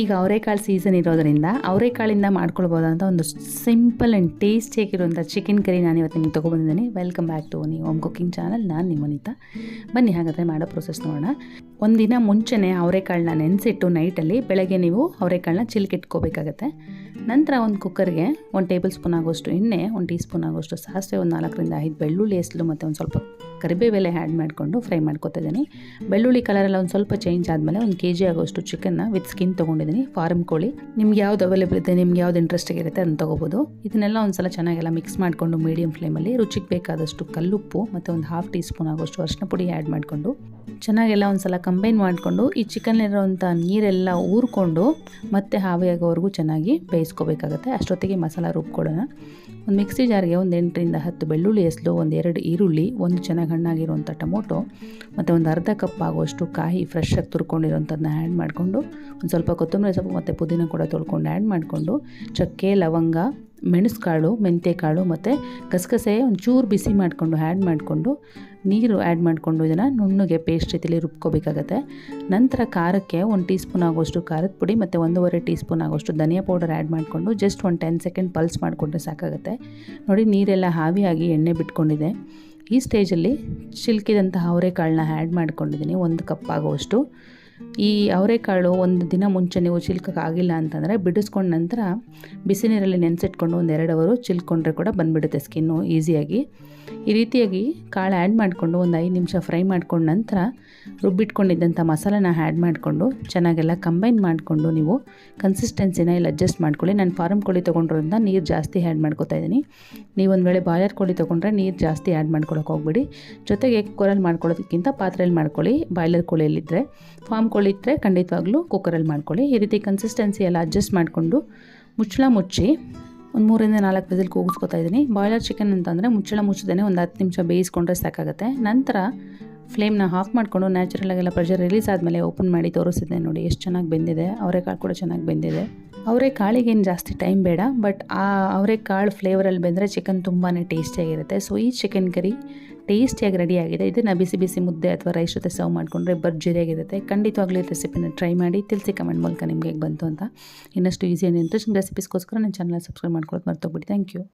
ಈಗ ಅವರೆಕಾಳು ಸೀಸನ್ ಇರೋದರಿಂದ ಅವರೆಕಾಳಿಂದ ಮಾಡ್ಕೊಳ್ಬೋದಂತ ಒಂದು ಸಿಂಪಲ್ ಆ್ಯಂಡ್ ಟೇಸ್ಟಿಯಾಗಿರುವಂಥ ಚಿಕನ್ ಕರಿ ನಾನು ಇವತ್ತು ನಿಮಗೆ ತೊಗೊಬಂದಿದ್ದೀನಿ. Welcome back to home cooking channel. ನಾನು ನಿಮ್ಮ ವನಿತಾ. ಬನ್ನಿ ಹಾಗಾದರೆ ಮಾಡೋ ಪ್ರೊಸೆಸ್ ನೋಡೋಣ. ಒಂದಿನ ಮುಂಚೆನೇ ಅವರೆಕಾಳನ್ನ ನೆನೆಸಿಟ್ಟು ನೈಟಲ್ಲಿ ಬೆಳಗ್ಗೆ ನೀವು ಅವರೆಕಾಳನ್ನ ಚಿಲ್ಕಿಟ್ಕೋಬೇಕಾಗತ್ತೆ. ನಂತರ ಒಂದು ಕುಕ್ಕರ್ಗೆ 1 ಟೇಬಲ್ ಸ್ಪೂನ್ ಆಗೋಷ್ಟು ಎಣ್ಣೆ, 1 ಟೀ ಸ್ಪೂನ್ ಆಗೋಷ್ಟು ಸಾಸಿವೆ, ಒಂದು 4 ರಿಂದ 5 ಬೆಳ್ಳುಳ್ಳಿ ಎಸಳು ಮತ್ತು ಒಂದು ಸ್ವಲ್ಪ ಕರಿಬೇವೆಲೆ ಆ್ಯಡ್ ಮಾಡಿಕೊಂಡು ಫ್ರೈ ಮಾಡ್ಕೊತಾ ಇದ್ದೀನಿ. ಬೆಳ್ಳುಳ್ಳಿ ಕಲರೆಲ್ಲ ಒಂದು ಸ್ವಲ್ಪ ಚೇಂಜ್ ಆದಮೇಲೆ 1 kg ಆಗೋಷ್ಟು ಚಿಕನ್ನ ವಿತ್ ಸ್ಕಿನ್ ತೊಗೊಂಡಿದ್ದೀನಿ. ಫಾರಮ್ ಕೋಳಿ, ನಿಮ್ಗೆ ಯಾವ್ದು ಅವೈಲೇಬಲ್ ಇದೆ, ನಿಮ್ಗೆ ಯಾವ್ದು ಇಂಟ್ರೆಸ್ಟ್ ಆಗಿರುತ್ತೆ ಅದನ್ನು ತೊಗೋಬೋದು. ಇದನ್ನೆಲ್ಲ ಒಂದು ಸಲ ಚೆನ್ನಾಗೆಲ್ಲ ಮಿಕ್ಸ್ ಮಾಡಿಕೊಂಡು ಮೀಡಿಯಂ ಫ್ಲೇಮಲ್ಲಿ ರುಚಿಗೆ ಬೇಕಾದಷ್ಟು ಕಲ್ಲುಪ್ಪು ಮತ್ತು ಒಂದು 1/2 ಟೀ ಸ್ಪೂನ್ ಆಗೋಷ್ಟು ಅರಿಶಿನ ಪುಡಿ ಆ್ಯಡ್ ಮಾಡಿಕೊಂಡು ಚೆನ್ನಾಗೆಲ್ಲ ಒಂದು ಸಲ ಕಂಬೈನ್ ಮಾಡಿಕೊಂಡು ಈ ಚಿಕನ್ನಲ್ಲಿರೋವಂಥ ನೀರೆಲ್ಲ ಊರ್ಕೊಂಡು ಮತ್ತೆ ಆವಿಯಾಗೋವರೆಗೂ ಚೆನ್ನಾಗಿ ಬೇಯಿಸ್ಕೋಬೇಕಾಗತ್ತೆ. ಅಷ್ಟೊತ್ತಿಗೆ ಮಸಾಲ ರುಬ್ಕೊಳ್ಳೋಣ. ಒಂದು ಮಿಕ್ಸಿ ಜಾರ್ಗೆ ಒಂದು 8 ರಿಂದ 10 ಬೆಳ್ಳುಳ್ಳಿ ಎಸಳು, ಒಂದು 2 ಈರುಳ್ಳಿ, ಒಂದು ಚೆನ್ನಾಗಿ ಹಣ್ಣಾಗಿರುವಂಥ ಟೊಮೊಟೊ ಮತ್ತು ಒಂದು ಅರ್ಧ ಕಪ್ ಆಗುವಷ್ಟು ಕಾಯಿ ಫ್ರೆಶ್ ಆಗಿ ತುರ್ಕೊಂಡಿರೋಂಥದ್ದನ್ನ ಆ್ಯಡ್ ಮಾಡಿಕೊಂಡು ಒಂದು ಸ್ವಲ್ಪ ಕೊತ್ತಂಬರಿ ಸೊಪ್ಪು ಮತ್ತು ಪುದೀನ ಕೂಡ ತೊಳ್ಕೊಂಡು ಆ್ಯಡ್ ಮಾಡಿಕೊಂಡು ಚಕ್ಕೆ, ಲವಂಗ, ಮೆಣಸುಕಾಳು, ಮೆಂತ್ಯಕಾಳು ಮತ್ತು ಗಸಗಸೆ ಒಂಚೂರು ಬಿಸಿ ಮಾಡಿಕೊಂಡು ಆ್ಯಡ್ ಮಾಡಿಕೊಂಡು ನೀರು ಆ್ಯಡ್ ಮಾಡಿಕೊಂಡು ಇದನ್ನು ನುಣ್ಣಗೆ ಪೇಸ್ಟ್ ರೀತಿಯಲ್ಲಿ ರುಬ್ಕೋಬೇಕಾಗತ್ತೆ. ನಂತರ ಖಾರಕ್ಕೆ 1 ಟೀ ಸ್ಪೂನ್ ಆಗೋಷ್ಟು ಖಾರದ ಪುಡಿ ಮತ್ತು 1.5 ಟೀ ಸ್ಪೂನ್ ಆಗೋಷ್ಟು ಧನಿಯಾ ಪೌಡರ್ ಆ್ಯಡ್ ಮಾಡಿಕೊಂಡು ಜಸ್ಟ್ ಒಂದು 10 ಸೆಕೆಂಡ್ ಪಲ್ಸ್ ಮಾಡಿಕೊಂಡ್ರೆ ಸಾಕಾಗುತ್ತೆ. ನೋಡಿ, ನೀರೆಲ್ಲ ಹಾವಿಯಾಗಿ ಎಣ್ಣೆ ಬಿಟ್ಕೊಂಡಿದೆ. ಈ ಸ್ಟೇಜಲ್ಲಿ ಚಿಲ್ಕಿದಂತಹ ಅವರೆಕಾಳನ್ನ ಆ್ಯಡ್ ಮಾಡ್ಕೊಂಡಿದ್ದೀನಿ 1 ಕಪ್ ಆಗುವಷ್ಟು. ಈ ಅವರೆಕಾಳು ಒಂದು ದಿನ ಮುಂಚೆ ನೀವು ಚಿಲ್ಕೋಕ್ಕಾಗಿಲ್ಲ ಅಂತಂದರೆ ಬಿಡಿಸ್ಕೊಂಡ ನಂತರ ಬಿಸಿ ನೀರಲ್ಲಿ ನೆನೆಸಿಟ್ಕೊಂಡು ಒಂದು 2 ಅವರು ಚಿಲ್ಕೊಂಡ್ರೆ ಕೂಡ ಬಂದುಬಿಡುತ್ತೆ ಸ್ಕಿನ್ನು ಈಸಿಯಾಗಿ. ಈ ರೀತಿಯಾಗಿ ಕಾಳು ಆ್ಯಡ್ ಮಾಡಿಕೊಂಡು ಒಂದು 5 ನಿಮಿಷ ಫ್ರೈ ಮಾಡ್ಕೊಂಡು ನಂತರ ರುಬ್ಬಿಟ್ಕೊಂಡಿದ್ದಂಥ ಮಸಾಲನ ಆ್ಯಡ್ ಮಾಡಿಕೊಂಡು ಚೆನ್ನಾಗೆಲ್ಲ ಕಂಬೈನ್ ಮಾಡಿಕೊಂಡು ನೀವು ಕನ್ಸಿಸ್ಟೆನ್ಸಿನ ಇಲ್ಲಿ ಅಡ್ಜಸ್ಟ್ ಮಾಡ್ಕೊಳ್ಳಿ. ನಾನು ಫಾರಮ್ ಕೋಳಿ ತೊಗೊಂಡ್ರಿಂದ ನೀರು ಜಾಸ್ತಿ ಆ್ಯಡ್ ಮಾಡ್ಕೊತಾ ಇದ್ದೀನಿ. ನೀವು ಒಂದು ವೇಳೆ ಬಾಯ್ಲರ್ ಕೋಳಿ ತೊಗೊಂಡ್ರೆ ನೀರು ಜಾಸ್ತಿ ಆ್ಯಡ್ ಮಾಡ್ಕೊಳಕ್ಕೆ ಹೋಗ್ಬಿಡಿ. ಜೊತೆಗೆ ಕುಕ್ಕರಲ್ಲಿ ಮಾಡ್ಕೊಳ್ಳೋದಕ್ಕಿಂತ ಪಾತ್ರೆಯಲ್ಲಿ ಮಾಡ್ಕೊಳ್ಳಿ. ಬಾಯ್ಲರ್ ಕೋಳಿಯಲ್ಲಿದ್ದರೆ, ಫಾರ್ಮ್ ಕೋಳಿ ಇದ್ದರೆ ಖಂಡಿತವಾಗ್ಲೂ ಕುಕ್ಕರಲ್ಲಿ ಮಾಡ್ಕೊಳ್ಳಿ. ಈ ರೀತಿ ಕನ್ಸಿಸ್ಟೆನ್ಸಿ ಎಲ್ಲ ಅಡ್ಜಸ್ಟ್ ಮಾಡಿಕೊಂಡು ಮುಚ್ಚಳ ಮುಚ್ಚಿ ಒಂದು 3 ರಿಂದ 4 ವಿಸಿಲ್ ಕೂಗಿಸ್ಕೊತಾ ಇದ್ದೀನಿ. ಬಾಯ್ಲರ್ ಚಿಕನ್ ಅಂತಂದರೆ ಮುಚ್ಚಳ ಮುಚ್ಚದೇ ಒಂದು 10 ನಿಮಿಷ ಬೇಯಿಸ್ಕೊಂಡ್ರೆ ಸಾಕಾಗುತ್ತೆ. ನಂತರ ಫ್ಲೇಮ್ನ ಆಫ್ ಮಾಡಿಕೊಂಡು ನ್ಯಾಚುರಲಾಗೆಲ್ಲ ಪ್ರೆಷರ್ ರಿಲೀಸ್ ಆದಮೇಲೆ ಓಪನ್ ಮಾಡಿ ತೋರಿಸಿದ್ದೆ. ನೋಡಿ ಎಷ್ಟು ಚೆನ್ನಾಗಿ ಬೆಂದಿದೆ. ಅವರೆಕಾಳು ಕೂಡ ಚೆನ್ನಾಗಿ ಬೆಂದಿದೆ. ಅವರೆಕಾಳಿಗೇನು ಜಾಸ್ತಿ ಟೈಮ್ ಬೇಡ, ಬಟ್ ಆ ಅವರೆಕಾಳು ಫ್ಲೇವರಲ್ಲಿ ಬೆಂದರೆ ಚಿಕನ್ ತುಂಬಾ ಟೇಸ್ಟಿಯಾಗಿರುತ್ತೆ. ಸೊ ಈ ಚಿಕನ್ ಕರಿ ಟೇಸ್ಟಿಯಾಗಿ ರೆಡಿಯಾಗಿದೆ. ಇದನ್ನು ಬಿಸಿ ಬಿಸಿ ಮುದ್ದೆ ಅಥವಾ ರೈಸ್ ಜೊತೆ ಸರ್ವ್ ಮಾಡಿಕೊಂಡ್ರೆ ಭರ್ಜರಿಯಾಗಿರುತ್ತೆ. ಖಂಡಿತವಾಗ್ಲೂ ಈ ರೆಸಿಪಿನ ಟ್ರೈ ಮಾಡಿ ತಿಳಿಸಿ ಕಮೆಂಟ್ ಮೂಲಕ ನಿಮಗೆ ಹೇಗೆ ಬಂತು ಅಂತ. ಇನ್ನಷ್ಟು ಈಸಿ ಆ್ಯಂಡ್ ಇಂಟ್ರೆಸ್ಟಿಂಗ್ ರೆಸಿಪೀಸ್ಗೋಸ್ಕರ ನನ್ನ ಚಾನಲ್ ಸಬ್ಸ್ಕ್ರೈಬ್ ಮಾಡ್ಕೊಳ್ಳೋದು ಮರ್ತೋಗ್ಬಿಡಿ. Thank you.